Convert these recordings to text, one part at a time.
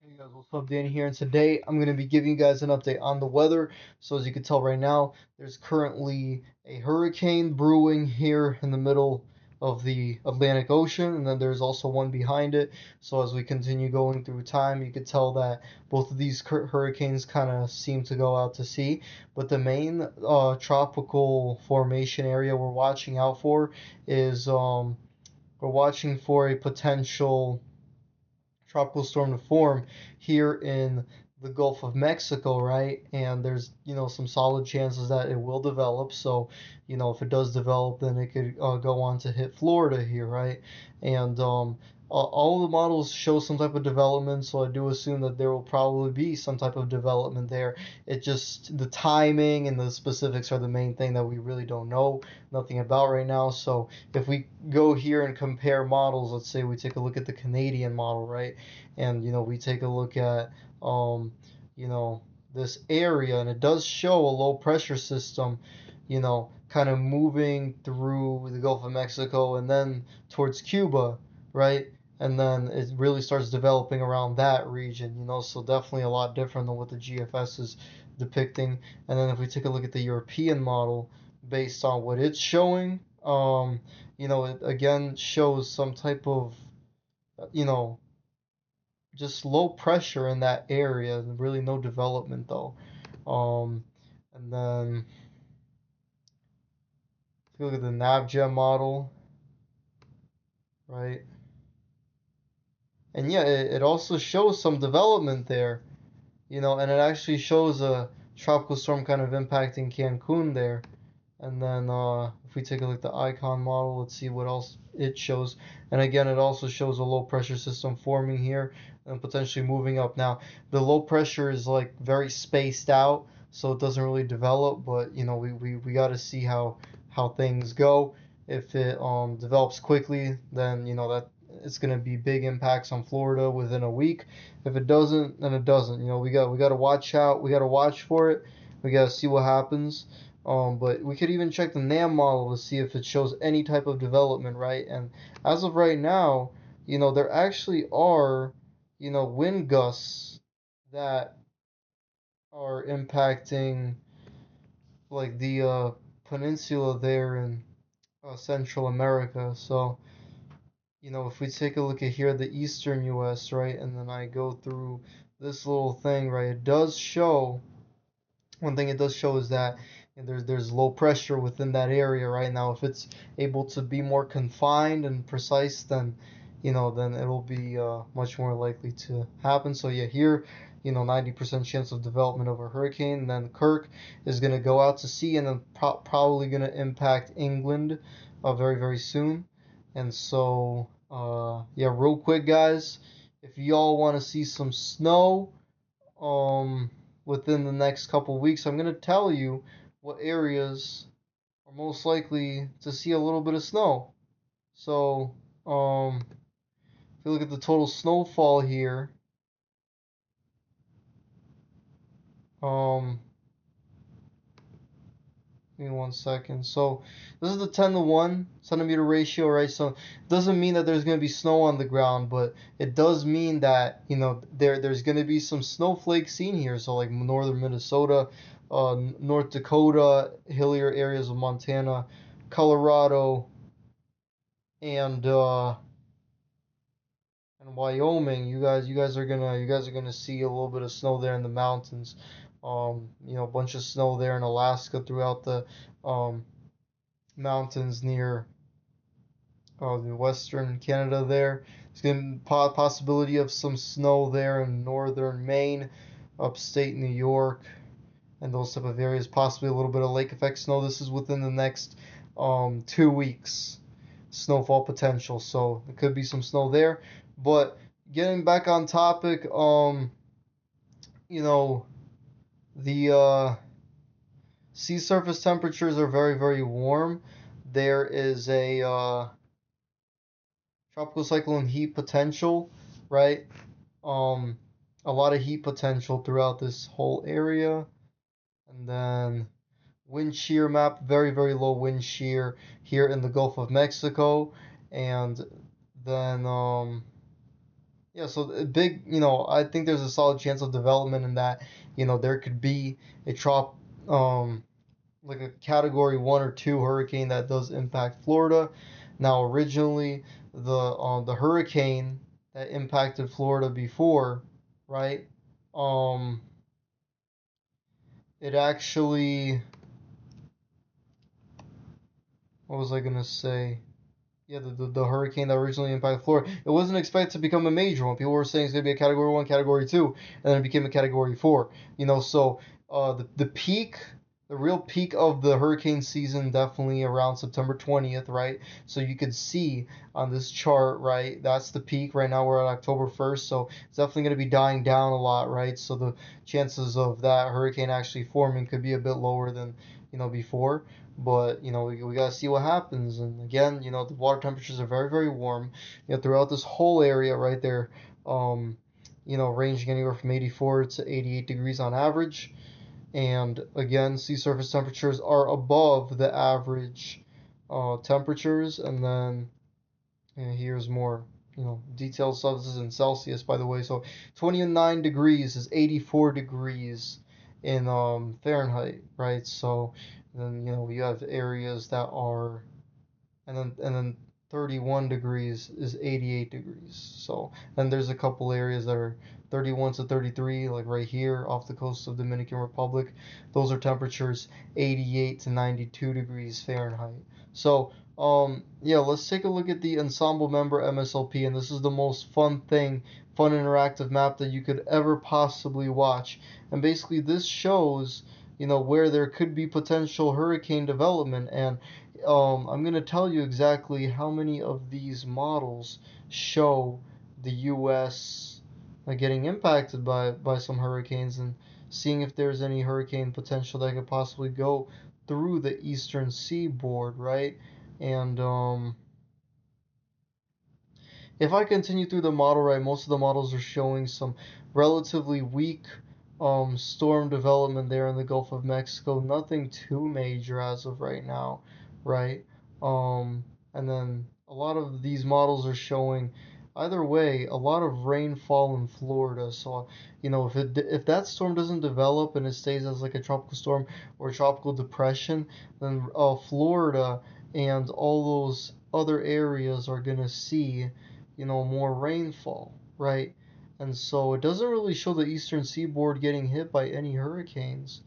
Hey guys, what's up? Danny here, and today I'm going to be giving you guys an update on the weather. So as you can tell right now, there's currently a hurricane brewing here in the middle of the Atlantic Ocean, and then there's also one behind it. So as we continue going through time, you could tell that both of these hurricanes kind of seem to go out to sea. But the main tropical formation area we're watching out for is we're watching for a potential tropical storm to form here in the Gulf of Mexico, right? And there's, some solid chances that it will develop. So, if it does develop, then it could go on to hit Florida here, right? And all the models show some type of development, so I do assume that there will probably be some type of development there. It just, the timing and the specifics are the main thing that we really don't know nothing about right now. So if we go here and compare models, let's say we take a look at the Canadian model, right? And we take a look at um, you know, this area, and it does show a low pressure system, kind of moving through the Gulf of Mexico and then towards Cuba, right? And then it really starts developing around that region, so definitely a lot different than what the GFS is depicting. And then if we take a look at the European model, based on what it's showing, it again shows some type of, you know, just low pressure in that area, really no development though. Um, and then if you look at the NavGem model, right? And yeah, it also shows some development there, and it actually shows a tropical storm kind of impacting Cancun there. And then if we take a look at the icon model, let's see what else it shows. And again, it also shows a low pressure system forming here and potentially moving up. Now, the low pressure is like very spaced out, so it doesn't really develop. But we got to see how things go. If it develops quickly, then that it's gonna be big impacts on Florida within a week. If it doesn't, then it doesn't. We got to watch out. We got to watch for it. We got to see what happens. But we could even check the NAM model to see if it shows any type of development, right? And as of right now, there actually are, wind gusts that are impacting like the peninsula there in Central America. So, if we take a look at here, the eastern US, right, and then I go through this little thing, right, it does show one thing it does show is that there's low pressure within that area right now. If it's able to be more confined and precise, then it'll be much more likely to happen. So yeah, here, 90% chance of development of a hurricane. And then Kirk is going to go out to sea and then probably going to impact England very, very soon. And so, yeah, real quick, guys, if y'all want to see some snow, um, within the next couple weeks, I'm going to tell you what areas are most likely to see a little bit of snow. So, if you look at the total snowfall here, um, give me 1 second. So, this is the 10 to 1 centimeter ratio, right? So, it doesn't mean that there's going to be snow on the ground, but it does mean that, there's going to be some snowflakes seen here. So, like northern Minnesota, North Dakota, hillier areas of Montana, Colorado, and Wyoming. You guys are gonna see a little bit of snow there in the mountains. A bunch of snow there in Alaska throughout the um, mountains near the western Canada there. There's going to be possibility of some snow there in northern Maine, upstate New York, and those type of areas. Possibly a little bit of lake effect snow. This is within the next 2 weeks. Snowfall potential, so there could be some snow there. But getting back on topic, you know, the sea surface temperatures are very, very warm. There is a tropical cyclone heat potential, right? Um, a lot of heat potential throughout this whole area. And then wind shear map, very, very low wind shear here in the Gulf of Mexico. And then, Yeah, so a big, I think there's a solid chance of development in that, there could be a um, like a category 1 or 2 hurricane that does impact Florida. Now, originally, the hurricane that impacted Florida before, right? Um, it actually, what was I gonna say? Yeah, the hurricane that originally impacted Florida, it wasn't expected to become a major one. People were saying it's gonna be a category 1, category 2, and then it became a category 4. So the peak, the real peak of the hurricane season, definitely around September 20th, right? So you could see on this chart, right? That's the peak. Right now we're at October 1st, so it's definitely gonna be dying down a lot, right? So the chances of that hurricane actually forming could be a bit lower than before. But we gotta see what happens. And again, the water temperatures are very, very warm. Throughout this whole area right there, um, ranging anywhere from 84 to 88 degrees on average. And again, sea surface temperatures are above the average temperatures. And then here's more, detailed stuff. This is in Celsius, by the way. So 29 degrees is 84 degrees in Fahrenheit, right? So then we have areas that are, and then 31 degrees is 88 degrees. So then there's a couple areas that are 31 to 33, like right here off the coast of Dominican Republic. Those are temperatures 88 to 92 degrees Fahrenheit. So yeah, let's take a look at the ensemble member MSLP, and this is the most fun interactive map that you could ever possibly watch. And basically this shows where there could be potential hurricane development. And I'm going to tell you exactly how many of these models show the U.S. Getting impacted by some hurricanes, and seeing if there's any hurricane potential that could possibly go through the eastern seaboard, right? And if I continue through the model, right, most of the models are showing some relatively weak storm development there in the Gulf of Mexico. Nothing too major as of right now, right? And then a lot of these models are showing either way a lot of rainfall in Florida. So if that storm doesn't develop and it stays as like a tropical storm or a tropical depression, then Florida and all those other areas are gonna see more rainfall, right? And so it doesn't really show the eastern seaboard getting hit by any hurricanes,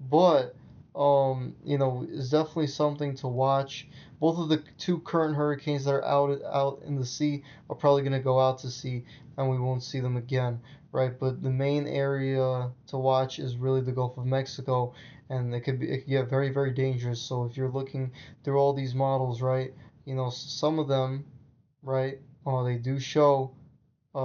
but it's definitely something to watch. Both of the two current hurricanes that are out in the sea are probably going to go out to sea, and we won't see them again, right? But the main area to watch is really the Gulf of Mexico, and it could get very, very dangerous. So if you're looking through all these models, right, some of them, right, they do show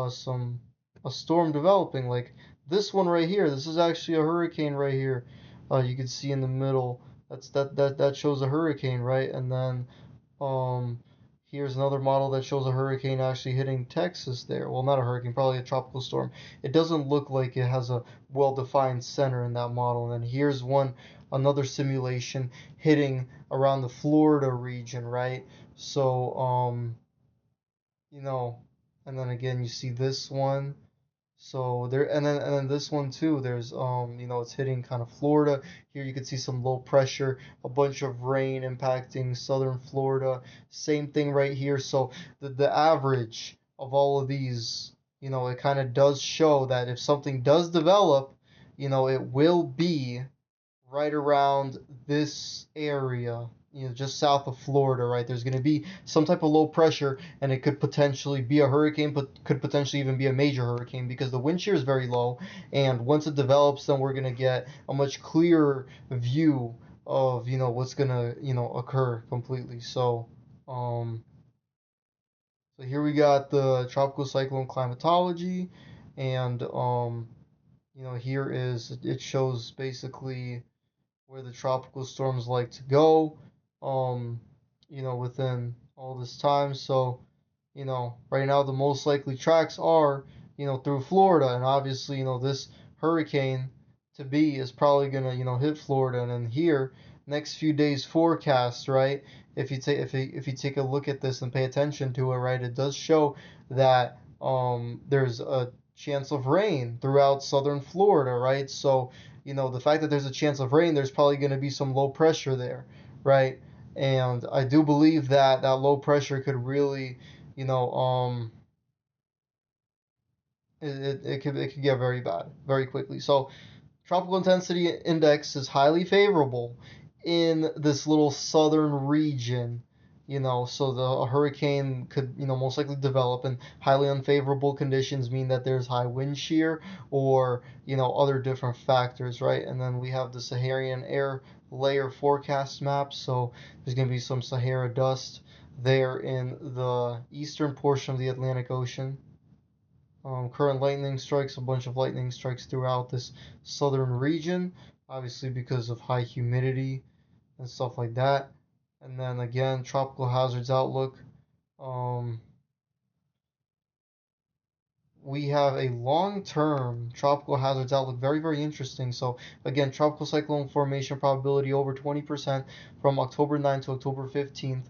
some a storm developing, like this one right here. This is actually a hurricane right here. You can see in the middle. That shows a hurricane, right? And then um here's another model that shows a hurricane actually hitting Texas there. Well, not a hurricane, probably a tropical storm. It doesn't look like it has a well-defined center in that model. And then here's another simulation hitting around the Florida region, right? So you know, and then again you see this one. So there, and then this one too. There's it's hitting kind of Florida. Here you can see some low pressure, a bunch of rain impacting southern Florida. Same thing right here. So the average of all of these, it kind of does show that if something does develop, it will be right around this area, just south of Florida, right? There's going to be some type of low pressure, and it could potentially be a hurricane, but could potentially even be a major hurricane because the wind shear is very low. And once it develops, then we're going to get a much clearer view of, what's going to, occur completely. So here we got the tropical cyclone climatology, and, here it shows basically where the tropical storms like to go, um, within all this time. So, right now the most likely tracks are, through Florida, and obviously, this hurricane to be is probably gonna, hit Florida, and then here, next few days forecast, right? If you take a look at this and pay attention to it, right, it does show that there's a chance of rain throughout southern Florida, right? So, the fact that there's a chance of rain, there's probably going to be some low pressure there, right? And I do believe that that low pressure could really, you know, it could get very bad very quickly. So tropical intensity index is highly favorable in this little southern region, so the a hurricane could, most likely develop, and highly unfavorable conditions mean that there's high wind shear or, other different factors, right? And then we have the Saharan air layer forecast map, so there's going to be some Sahara dust there in the eastern portion of the Atlantic Ocean. Current lightning strikes, a bunch of lightning strikes throughout this southern region, obviously because of high humidity and stuff like that. And then again, tropical hazards outlook. Um, we have a long-term tropical hazards outlook, very, very interesting. So again, tropical cyclone formation probability over 20% from October 9th to October 15th,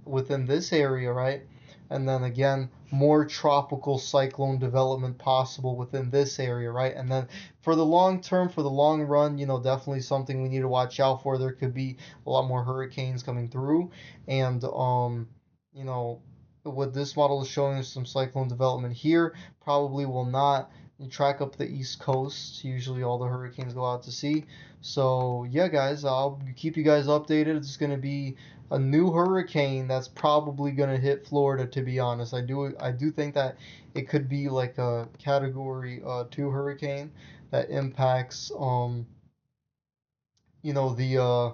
within this area, right? And then again, more tropical cyclone development possible within this area, right? And then for the long term, for the long run, definitely something we need to watch out for. There could be a lot more hurricanes coming through, and you know, what this model is showing us some cyclone development here. Probably will not track up the east coast. Usually all the hurricanes go out to sea. So yeah, guys, I'll keep you guys updated. It's going to be a new hurricane that's probably going to hit Florida, to be honest. I do think that it could be like a category 2 hurricane that impacts you know the uh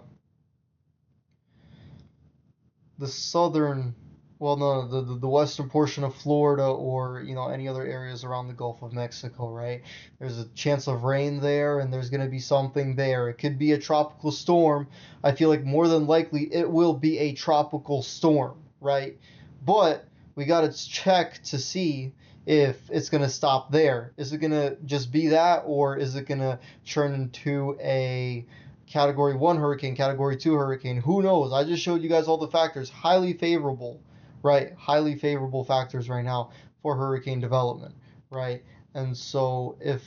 the southern, well, no, the western portion of Florida, or any other areas around the Gulf of Mexico, right? There's a chance of rain there, and there's going to be something there. It could be a tropical storm. I feel like more than likely it will be a tropical storm, right? But we got to check to see if it's going to stop there. Is it going to just be that, or is it going to turn into a Category 1 hurricane, Category 2 hurricane? Who knows? I just showed you guys all the factors. Highly favorable, right? Highly favorable factors right now for hurricane development, right? And so if,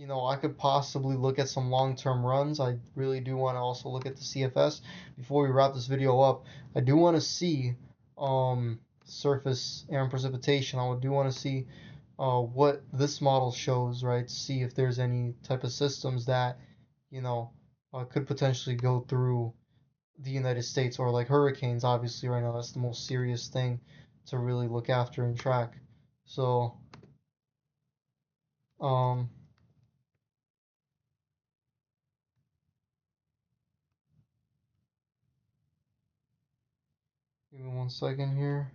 I could possibly look at some long-term runs. I really do want to also look at the CFS before we wrap this video up. I do want to see surface air and precipitation. I do want to see what this model shows, right? To see if there's any type of systems that, you know, could potentially go through the United States, or like hurricanes. Obviously, right now that's the most serious thing to really look after and track. So, um, give me 1 second here.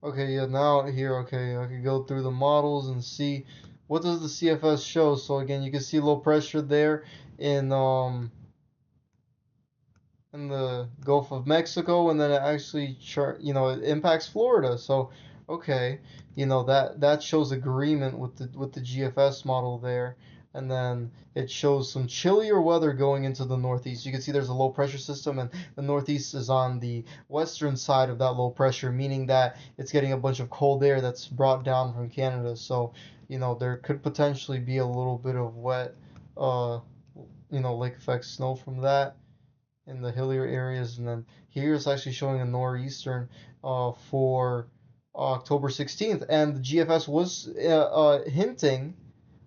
Okay, yeah, now here, okay, I can go through the models and see what does the CFS show. So again, you can see low pressure there in in the Gulf of Mexico, and then it actually it impacts Florida. So okay, that shows agreement with the GFS model there. And then it shows some chillier weather going into the Northeast. You can see there's a low pressure system, and the Northeast is on the western side of that low pressure, meaning that it's getting a bunch of cold air that's brought down from Canada. So there could potentially be a little bit of wet uh lake effect snow from that in the hillier areas. And then here it's actually showing a nor'eastern for October 16th, and the GFS was hinting.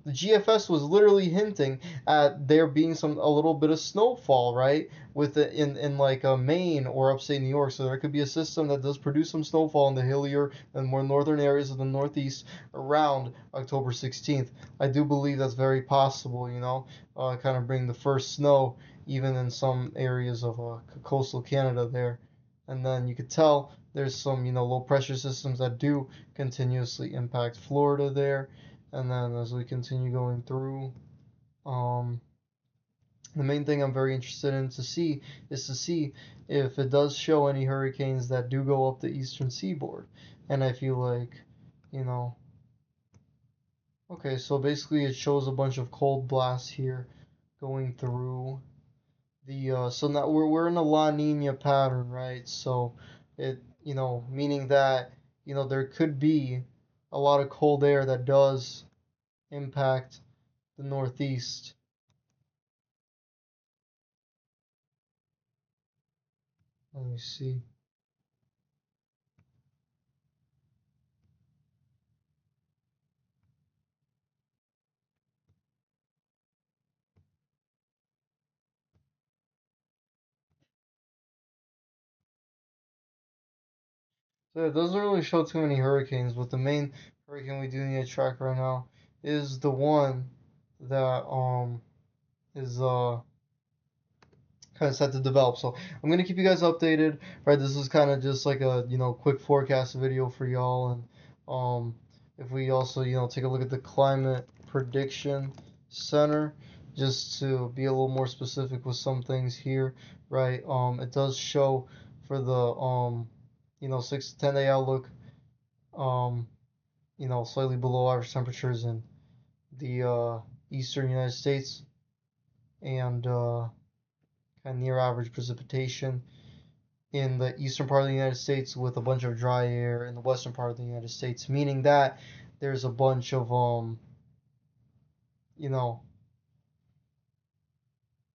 The GFS was literally hinting at there being a little bit of snowfall, right, with it in like Maine or upstate New York. So there could be a system that does produce some snowfall in the hillier and more northern areas of the Northeast around October 16th. I do believe that's very possible. Kind of bring the first snow even in some areas of coastal Canada there. And then you could tell there's some, low pressure systems that do continuously impact Florida there. And then as we continue going through, um, the main thing I'm very interested in to see is to see if it does show any hurricanes that do go up the eastern seaboard. And I feel like, you know, okay, so basically it shows a bunch of cold blasts here going through So now we're in a La Nina pattern, right? So it, meaning that, there could be a lot of cold air that does impact the Northeast. Let me see. So it doesn't really show too many hurricanes, but the main hurricane we do need to track right now is the one that is kind of set to develop. So I'm gonna keep you guys updated. Right, this is kind of just like a quick forecast video for y'all, and if we also take a look at the climate prediction center, just to be a little more specific with some things here. Right, it does show for the 6 to 10 day outlook, um slightly below average temperatures in the eastern United States, and kind of near average precipitation in the eastern part of the United States, with a bunch of dry air in the western part of the United States, meaning that there's a bunch of you know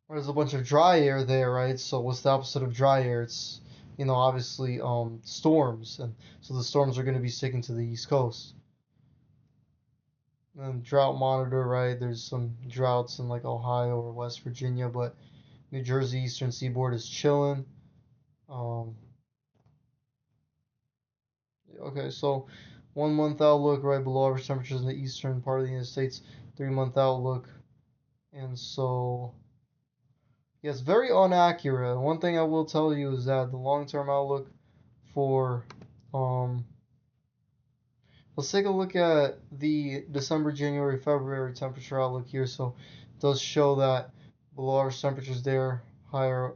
there's a bunch of dry air there, right? So what's the opposite of dry air? It's obviously storms, and so the storms are going to be sticking to the East Coast. And drought monitor, right? There's some droughts in like Ohio or West Virginia, but New Jersey eastern seaboard is chilling. Um, okay, so 1 month outlook, right below average temperatures in the eastern part of the United States. 3 month outlook, and so yes, very inaccurate. One thing I will tell you is that the long-term outlook for um, let's take a look at the December, January, February temperature outlook here. So it does show that below average temperatures there, higher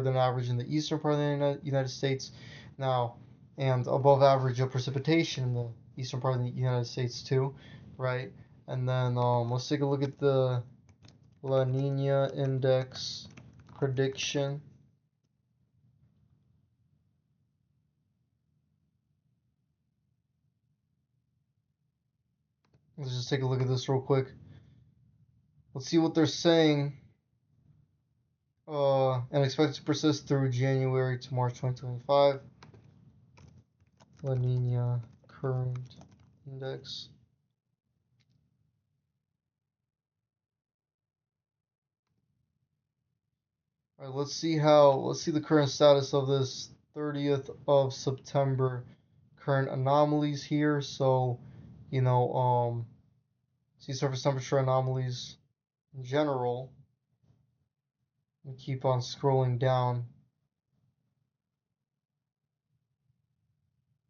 than average in the eastern part of the United States now, and above average of precipitation in the eastern part of the United States too, right? And then let's take a look at the La Nina index prediction. Let's just take a look at this real quick. Let's see what they're saying. And expected to persist through January to March 2025. La Nina current index. All right, let's see the current status of this 30th of September current anomalies here. So, sea surface temperature anomalies in general. And keep on scrolling down.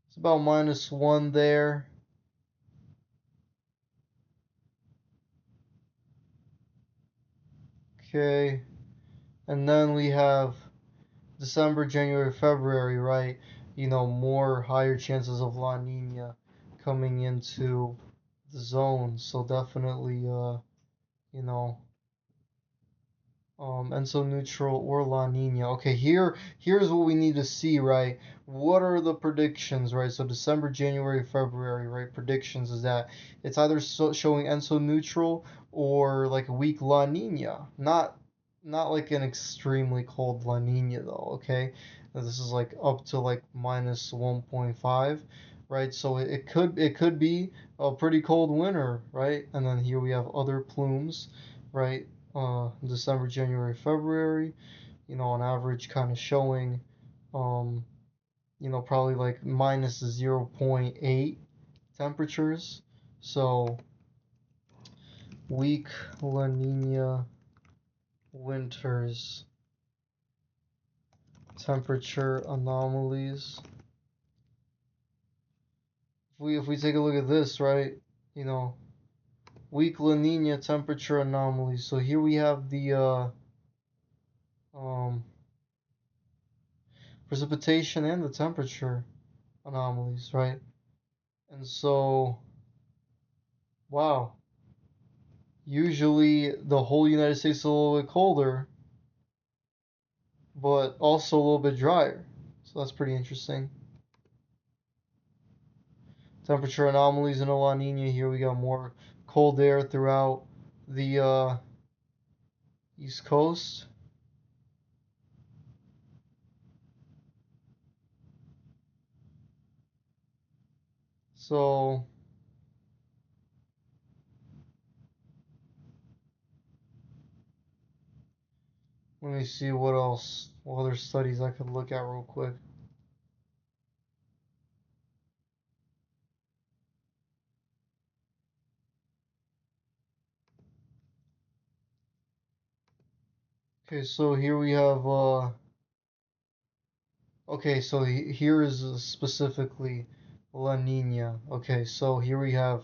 It's about -1 there. Okay. And then we have December, January, February, right? More higher chances of La Nina coming into the zone. So definitely, you know, Enso neutral or La Nina. Okay, here's what we need to see, right? What are the predictions, right? So December, January, February, right? Predictions is that it's either showing Enso neutral or like a weak La Nina. Not like an extremely cold La Nina though, okay? Now, this is like up to like -1.5, right? So it could be a pretty cold winter, right? And then here we have other plumes, right? December, January, February, on average kind of showing, um, probably like -0.8 temperatures. So weak La Nina winters temperature anomalies. If we take a look at this, right, you know, weak La Nina temperature anomalies. So here we have the um, precipitation and the temperature anomalies, right? And so, wow, usually the whole United States is a little bit colder, but also a little bit drier. So that's pretty interesting. Temperature anomalies in a La Nina here. We got more cold air throughout the East Coast. So let me see what else, what other studies I could look at real quick. Okay, so here we have okay, so here is specifically La Nina. Okay, so here we have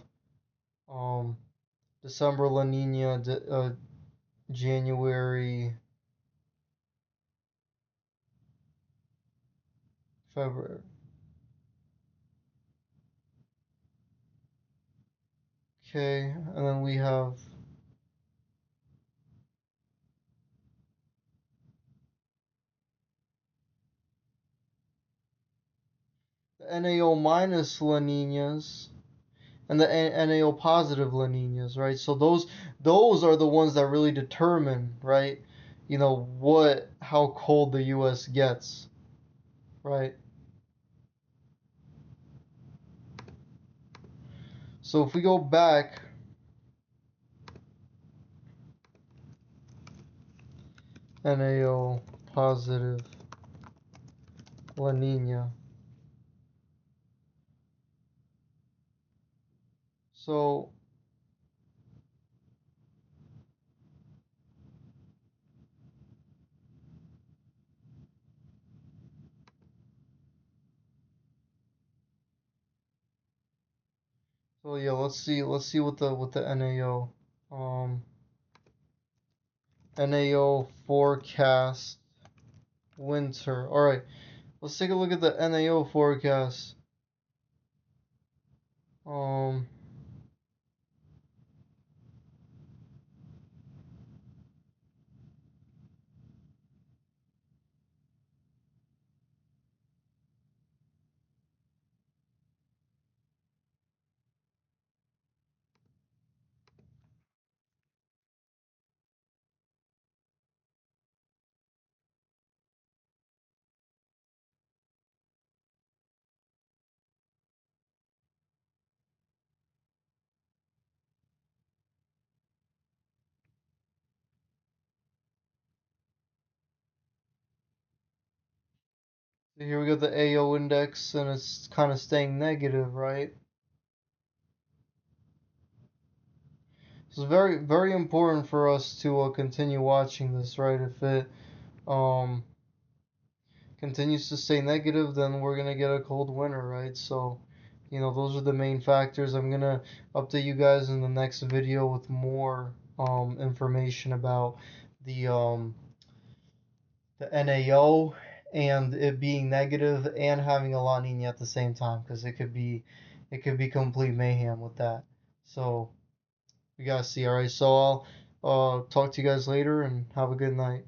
um December La Nina, January, February. Okay, and then we have the NAO minus La Ninas and the NAO positive La Ninas, right? So those are the ones that really determine, right? You know how cold the U.S. gets, right? So if we go back, NAO positive La Nina. So yeah, let's see what the NAO forecast winter. All right, let's take a look at the NAO forecast. Um, here we got the AO index, and it's kind of staying negative, right? So it's very very important for us to continue watching this, right? If it um continues to stay negative, then we're gonna get a cold winter, right? So, those are the main factors. I'm gonna update you guys in the next video with more information about the NAO and it being negative and having a La Nina at the same time, because it could be complete mayhem with that. So we gotta see. All right, so I'll talk to you guys later and have a good night.